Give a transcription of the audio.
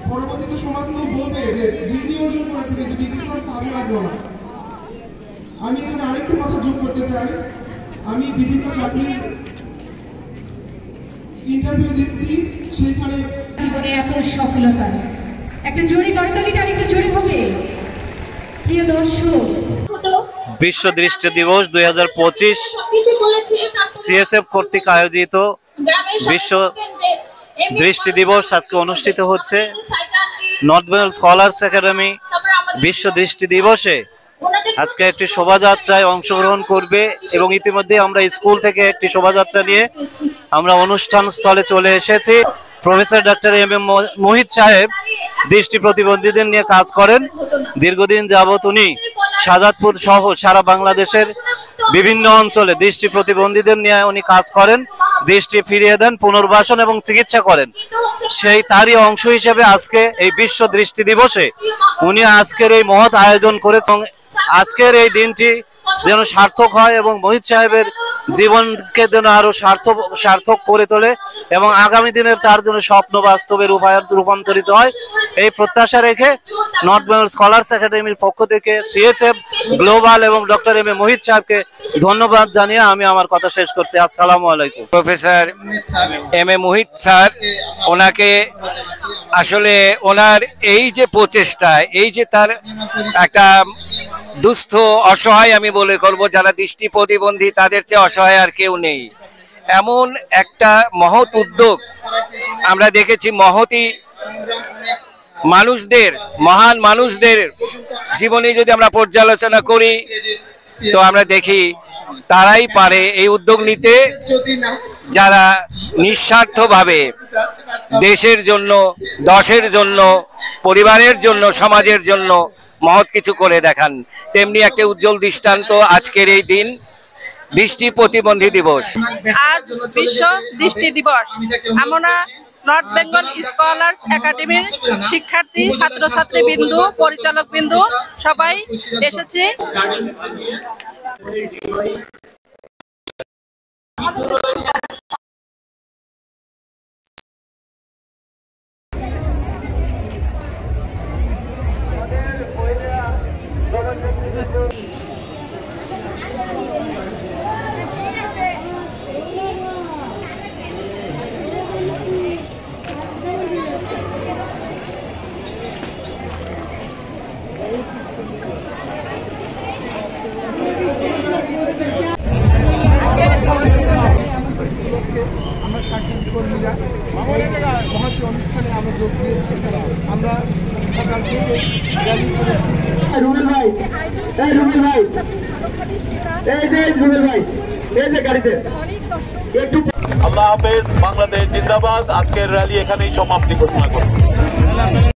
পরবর্তীতে সমাজ তো বলবে যে ডিগ্রি অর্জন করেছে কিন্তু ডিগ্রি করে কাজে লাগলো না। আমি এখানে আরেকটু কথা যোগ করতে চাই। আমি বিভিন্ন চাকরির ইন্টারভিউ দিচ্ছি, সেখানে জীবনে এত সফলতা একটা জোরে করতালিটা আরেকটু জোরে হবে। প্রিয় দর্শক, বিশ্ব দৃষ্টি দিবস 2025 সিএসএফ কর্তৃক আয়োজিত বিশ্ব দৃষ্টি দিবস আজকে অনুষ্ঠিত হচ্ছে। নর্থ বেঙ্গল স্কলার্স একাডেমি বিশ্ব দৃষ্টি দিবসে আজকে একটি শোভাযাত্রায় অংশগ্রহণ করবে এবং ইতিমধ্যে আমরা স্কুল থেকে একটি শোভাযাত্রা নিয়ে আমরা অনুষ্ঠান স্থলে চলে এসেছি। প্রফেসর ডক্টর এম এম মোহিত সাহেব দৃষ্টি প্রতিবন্ধীদের নিয়ে কাজ করেন। দীর্ঘদিন যাবৎ উনি শাহজাদপুর সহ সারা বাংলাদেশের বিভিন্ন অঞ্চলে দৃষ্টি প্রতিবন্ধীদের নিয়ে উনি কাজ করেন, দৃষ্টি ফিরিয়ে দেন, পুনর্বাসন এবং চিকিৎসা করেন। সেই তারই অংশ হিসেবে আজকে এই বিশ্ব দৃষ্টি দিবসে উনি আজকের এই মহৎ আয়োজন করেছেন। আজকের এই দিনটি যেন সার্থক হয় এবং মোহিত সাহেবের জীবনকে যেন আরো সার্থক করে তোলে এবং আগামী দিনের তার জন্য স্বপ্ন বাস্তবে রূপান্তরিত হয়, এই প্রত্যাশা রেখে নর্থ বেঙ্গল স্কলার্স একাডেমির পক্ষ থেকে সিএসএফ গ্লোবাল এবং ডক্টর এম এ মোহিত সাহেবকে ধন্যবাদ জানিয়ে আমি আমার কথা শেষ করছি। আসসালামু আলাইকুম। Professor M A Mohit sir, ওনাকে আসলে ওনার এই যে প্রচেষ্টা, এই যে তার একটা দুস্থ অসহায় আমি বলে করব, যারা দৃষ্টি প্রতিবন্ধী তাদের চেয়ে অসহায় আর কেউ নেই, এমন একটা মহৎ উদ্যোগ আমরা দেখেছি। মহতি মানুষদের, মহান মানুষদের জীবনে যদি আমরা পর্যালোচনা করি তো আমরা দেখি তারাই পারে এই উদ্যোগ নিতে, যারা নিঃস্বার্থভাবে দেশের জন্য, দশের জন্য, পরিবারের জন্য, সমাজের জন্য মহৎ কিছু করে দেখান। তেমনি একটা উজ্জ্বল দৃষ্টান্ত আজকের এই দিন, দৃষ্টি প্রতিবন্ধী দিবস। আজ বিশ্ব দৃষ্টি দিবস। আমরা নর্থ বেঙ্গল স্কলার্স একাডেমির শিক্ষার্থী, ছাত্রছাত্রী বিন্দু, পরিচালক বিন্দু সবাই এসেছি। আল্লাহ হাফেজ, বাংলাদেশ জিন্দাবাদ। আজকের র্যালি এখানেই সমাপ্তি ঘোষণা করছি।